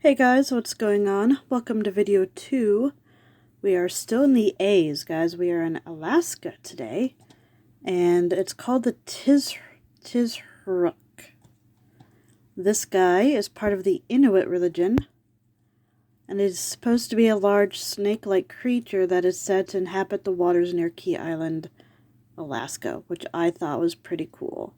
Hey guys, what's going on? Welcome to video 2. We are still in the A's, guys. We are in Alaska today, and it's called the Tizheruk. This guy is part of the Inuit religion, and it is supposed to be a large snake-like creature that is said to inhabit the waters near Key Island, Alaska, which I thought was pretty cool.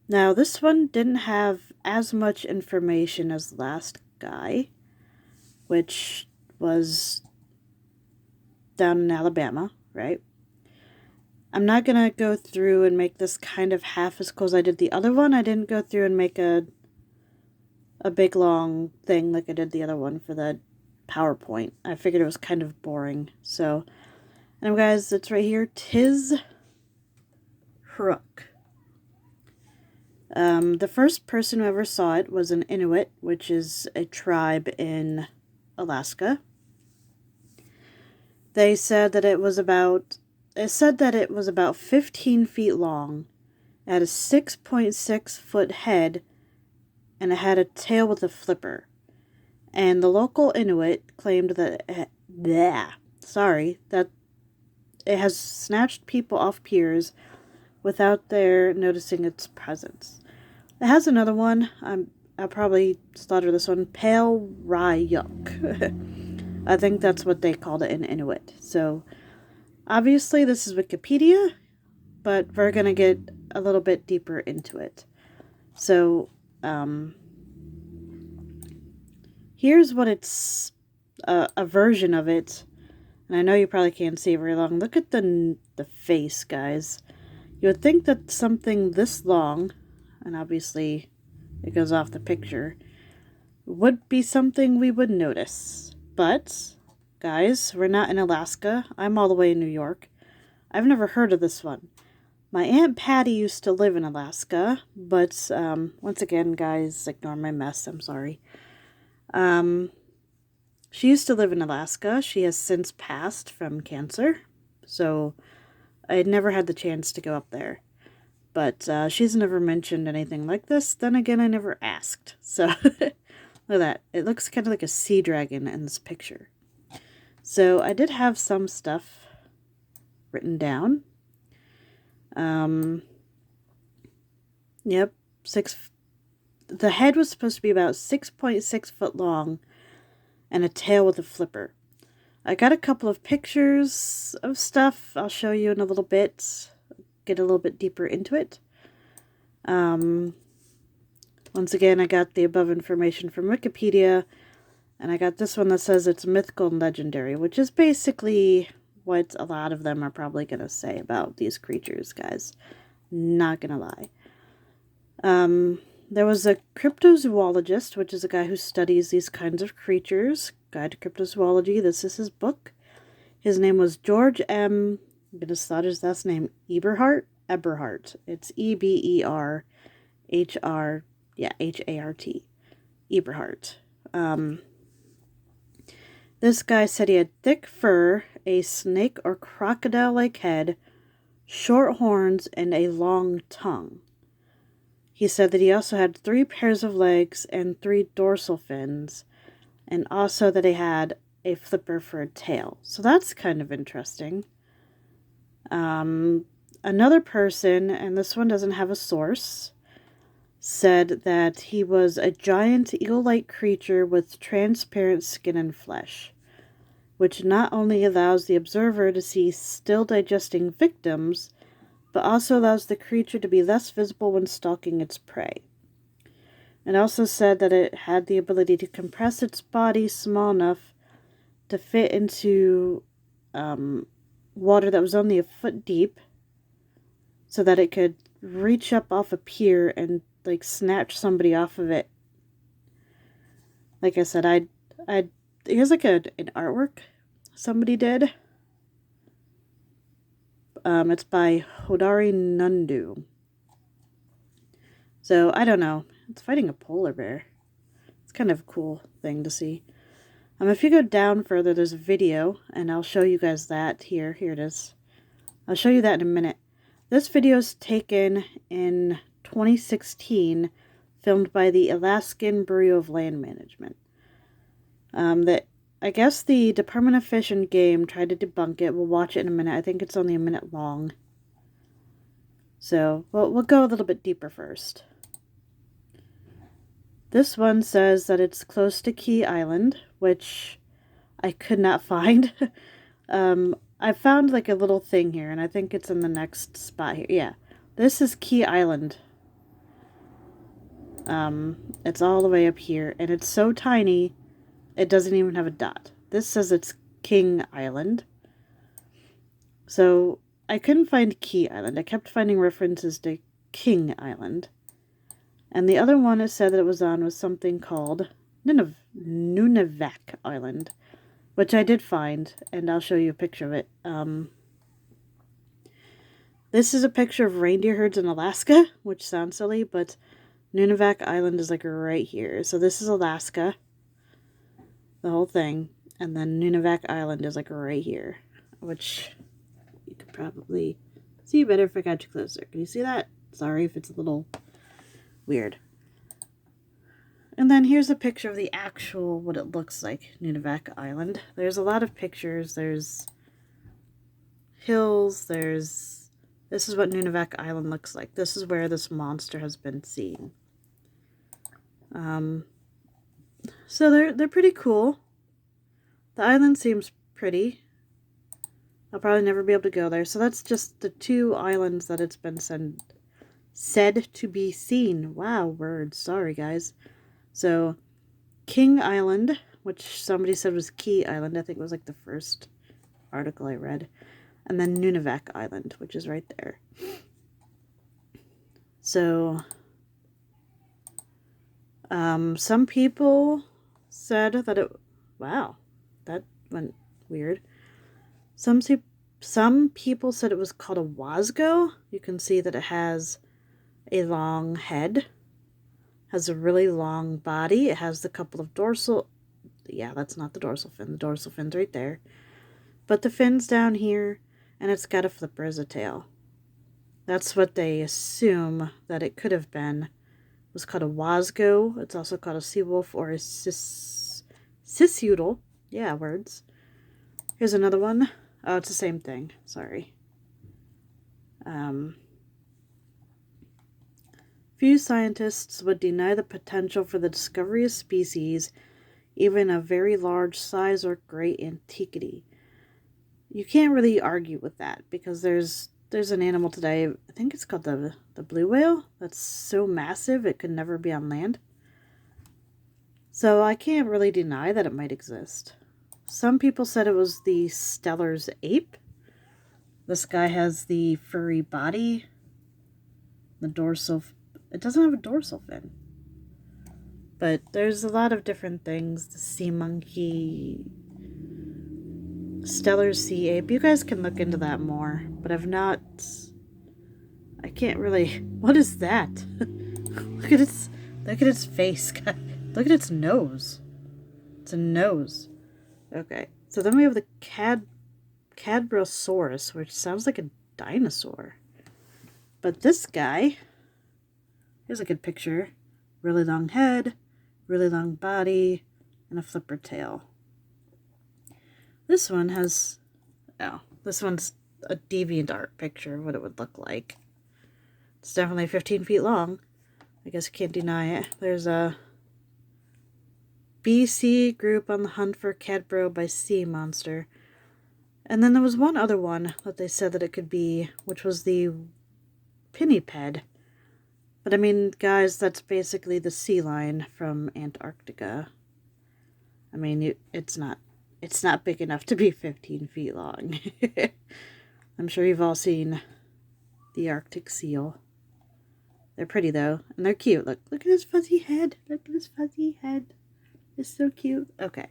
Now, this one didn't have as much information as the last guy, which was down in Alabama, right? I'm not going to go through and make this kind of half as cool as I did the other one. I didn't go through and make a big long thing like I did the other one for the PowerPoint. I figured it was kind of boring. So, anyway guys, it's right here, Tizheruk. The first person who ever saw it was an Inuit, which is a tribe in Alaska. They said that it was about 15 feet long, it had a 6.6 foot head, and it had a tail with a flipper. And the local Inuit claimed that that it has snatched people off piers without their noticing its presence. It has another one. I'll probably slaughter this one. Tizheruk. I think that's what they called it in Inuit. So, obviously this is Wikipedia, but we're going to get a little bit deeper into it. So, here's what it's, a version of it. And I know you probably can't see it very long. Look at the face, guys. You would think that something this long, and obviously it goes off the picture, would be something we would notice. But, guys, we're not in Alaska. I'm all the way in New York. I've never heard of this one. My Aunt Patty used to live in Alaska, but once again, guys, ignore my mess. I'm sorry. She used to live in Alaska. She has since passed from cancer, so I had never had the chance to go up there. But she's never mentioned anything like this. Then again, I never asked. So, look at that. It looks kind of like a sea dragon in this picture. So, I did have some stuff written down. Yep. The head was supposed to be about 6.6 foot long and a tail with a flipper. I got a couple of pictures of stuff I'll show you in a little bit. Get a little bit deeper into it. Once again, I got the above information from Wikipedia, and I got this one that says it's mythical and legendary, which is basically what a lot of them are probably going to say about these creatures, guys. Not going to lie. There was a cryptozoologist, which is a guy who studies these kinds of creatures. Guide to Cryptozoology. This is his book. His name was George M. I'm going to slaughter his last name. Eberhart? Eberhart. It's Eberhart. H-A-R-T. Eberhart. This guy said he had thick fur, a snake or crocodile-like head, short horns, and a long tongue. He said that he also had 3 pairs of legs and 3 dorsal fins, and also that he had a flipper for a tail. So that's kind of interesting. Another person, and this one doesn't have a source, said that he was a giant eel-like creature with transparent skin and flesh, which not only allows the observer to see still digesting victims, but also allows the creature to be less visible when stalking its prey. It also said that it had the ability to compress its body small enough to fit into water that was only a foot deep, so that it could reach up off a pier and like snatch somebody off of it. Like I said, here's like an artwork somebody did. It's by Hodari Nundu. So, I don't know. It's fighting a polar bear. It's kind of a cool thing to see. If you go down further, there's a video, and I'll show you guys that here. Here it is. I'll show you that in a minute. This video is taken in 2016 filmed by the Alaskan Bureau of Land Management. That I guess the Department of Fish and Game tried to debunk it. We'll watch it in a minute. I think it's only a minute long. So we'll go a little bit deeper first. This one says that it's close to Key Island, which I could not find. I found like a little thing here, and I think it's in the next spot here. Yeah, this is Key Island. It's all the way up here, and it's so tiny, it doesn't even have a dot. This says it's King Island. So I couldn't find Key Island. I kept finding references to King Island. And the other one it said that it was on was something called Nunavak Island, which I did find, and I'll show you a picture of it. This is a picture of reindeer herds in Alaska, which sounds silly, but Nunavak Island is like right here. So this is Alaska, the whole thing, and then Nunavak Island is like right here, which you could probably see better if I got you closer. Can you see that? Sorry if it's a little weird. And then here's a picture of the actual, what it looks like, Nunavak Island. There's a lot of pictures. There's hills. This is what Nunavak Island looks like. This is where this monster has been seen. So they're pretty cool. The island seems pretty. I'll probably never be able to go there. So that's just the 2 islands that it's been said to be seen. Wow, words. Sorry, guys. So, King Island, which somebody said was Key Island. I think it was like the first article I read. And then Nunavak Island, which is right there. So, some people said that it... Wow, that went weird. Some people said it was called a Wasgo. You can see that it has a long head, has a really long body. It has the couple of dorsal... Yeah, that's not the dorsal fin. The dorsal fin's right there. But the fin's down here, and it's got a flipper as a tail. That's what they assume that it could have been. It was called a Wasgo. It's also called a sea wolf or a sisudal. Yeah, words. Here's another one. Oh, it's the same thing. Sorry. Few scientists would deny the potential for the discovery of species, even of very large size or great antiquity. You can't really argue with that, because there's an animal today, I think it's called the blue whale, that's so massive it could never be on land. So I can't really deny that it might exist. Some people said it was the Steller's ape. This guy has the furry body, the dorsal... It doesn't have a dorsal fin. But there's a lot of different things. The sea monkey, Steller's sea ape. You guys can look into that more. But I've not... I can't really... What is that? Look at its face. Look at its nose. It's a nose. Okay. So then we have the Cadbrosaurus, which sounds like a dinosaur. But this guy... Here's a good picture. Really long head, really long body, and a flipper tail. This one has... Oh, this one's a DeviantArt picture of what it would look like. It's definitely 15 feet long. I guess you can't deny it. There's a BC group on the hunt for Cadbro by sea monster. And then there was one other one that they said that it could be, which was the pinniped. But I mean, guys, that's basically the sea lion from Antarctica. I mean, it's not big enough to be 15 feet long. I'm sure you've all seen the Arctic seal. They're pretty though, and they're cute. Look at his fuzzy head. Look at his fuzzy head. It's so cute. Okay.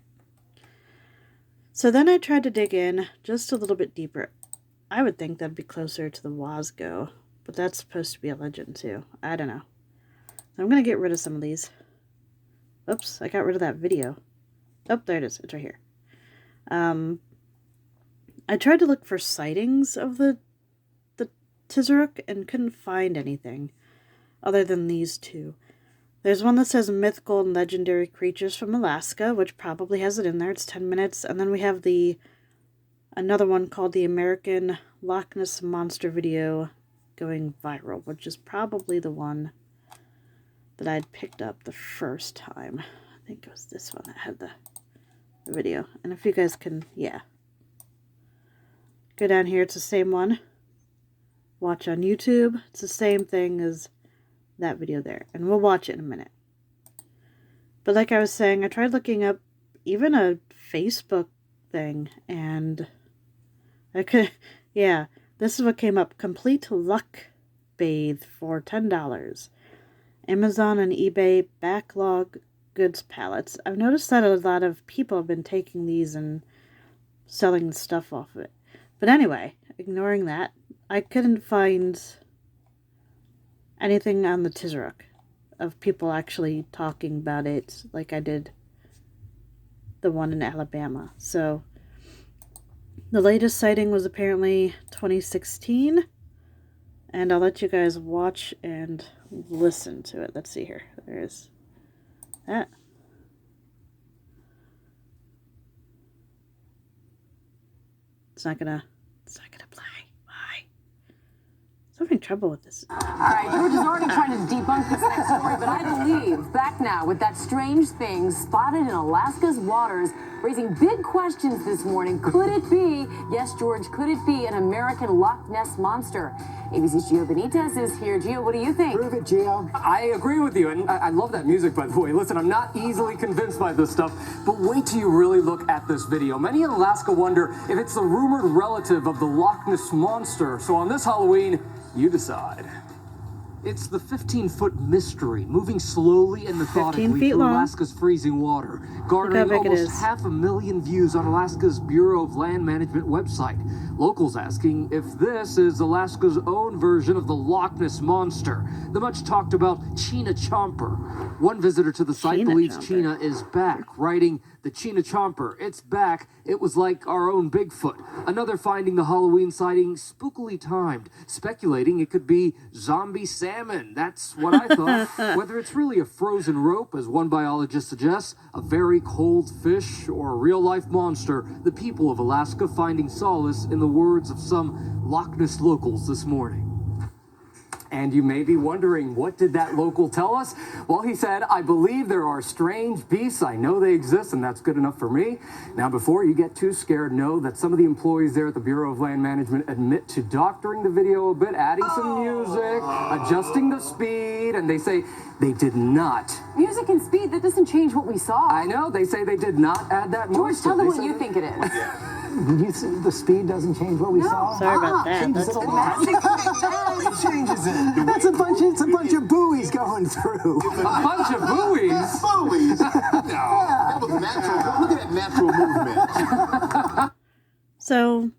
So then I tried to dig in just a little bit deeper. I would think that'd be closer to the Wasgo. But that's supposed to be a legend too. I don't know. So I'm going to get rid of some of these. Oops, I got rid of that video. Oh, there it is. It's right here. I tried to look for sightings of the Tizheruk and couldn't find anything other than these 2. There's one that says mythical and legendary creatures from Alaska, which probably has it in there. It's 10 minutes. And then we have another one called the American Loch Ness Monster video going viral, which is probably the one that I'd picked up the first time. I think it was this one that had the video. And if you guys can, yeah. Go down here, it's the same one. Watch on YouTube. It's the same thing as that video there. And we'll watch it in a minute. But like I was saying, I tried looking up even a Facebook thing, and I could, yeah, this is what came up. Complete Luck Bathe for $10. Amazon and eBay backlog goods pallets. I've noticed that a lot of people have been taking these and selling stuff off of it. But anyway, ignoring that, I couldn't find anything on the Tizheruk of people actually talking about it like I did the one in Alabama. So the latest sighting was apparently 2016, and I'll let you guys watch and listen to it. Let's see here. There's that. It's not gonna play. Why? I'm having trouble with this. All right, George is already trying to debunk this next story, but I believe back now with that strange thing spotted in Alaska's waters, raising big questions this morning. Could it be, yes, George, could it be an American Loch Ness monster? ABC's Gio Benitez is here. Gio, what do you think? Prove it, Gio. I agree with you, and I love that music, by the way. Listen, I'm not easily convinced by this stuff, but wait till you really look at this video. Many in Alaska wonder if it's the rumored relative of the Loch Ness monster. So on this Halloween, you decide. It's the 15-foot mystery, moving slowly and methodically through long. Alaska's freezing water, garnering almost 500,000 views on Alaska's Bureau of Land Management website. Locals asking if this is Alaska's own version of the Loch Ness monster, the much talked about China Chomper. One visitor to the site believes China is back, writing, "The China Chomper, it's back. It was like our own Bigfoot." Another finding the Halloween sighting spookily timed, speculating it could be zombie salmon. That's what I thought. Whether it's really a frozen rope, as one biologist suggests, a very cold fish, or a real-life monster, the people of Alaska finding solace in the words of some Loch Ness locals this morning. And you may be wondering, what did that local tell us? Well, he said, "I believe there are strange beasts. I know they exist, and that's good enough for me." Now, before you get too scared, know that some of the employees there at the Bureau of Land Management admit to doctoring the video a bit, adding some music, adjusting the speed, and they say they did not. Music and speed, that doesn't change what we saw. I know, they say they did not add that George, monster. tell them what you think it is. The speed doesn't change what we saw? Sorry about that. Changes That's it a lot. It changes it. It's a bunch of buoys going through. A bunch of buoys? Buoys? No, that was natural. Look at that natural movement. So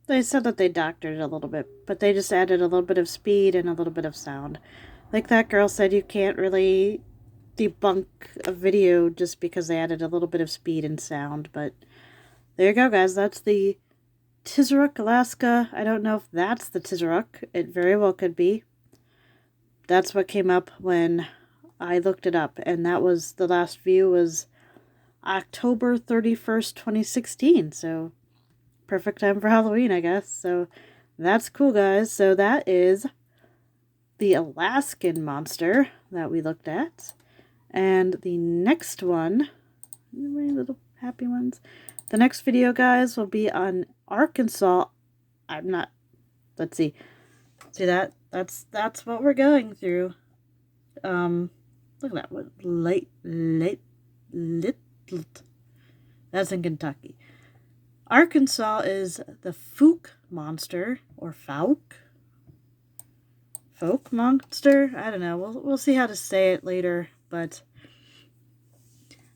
they said that they doctored it a little bit, but they just added a little bit of speed and a little bit of sound. Like that girl said, you can't really debunk a video just because they added a little bit of speed and sound, but there you go, guys. That's the Tizheruk, Alaska. I don't know if that's the Tizheruk. It very well could be. That's what came up when I looked it up, and that was, the last view was October 31st, 2016, so perfect time for Halloween, I guess. So that's cool, guys. So that is the Alaskan monster that we looked at. And the next one, my little happy ones. The next video, guys, will be on Arkansas. Let's see. See that? That's what we're going through. Look at that one. That's in Kentucky. Arkansas is the Fook monster, or Folk monster. I don't know. We'll see how to say it later, but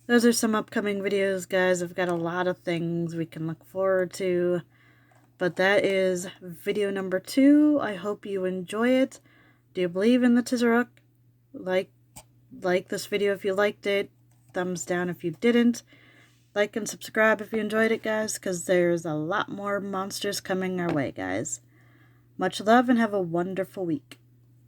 those are some upcoming videos, guys. I've got a lot of things we can look forward to, but that is video number 2. I hope you enjoy it. Do you believe in the Tizheruk? Like this video if you liked it. Thumbs down if you didn't. Like and subscribe if you enjoyed it, guys, because there's a lot more monsters coming our way, guys. Much love and have a wonderful week.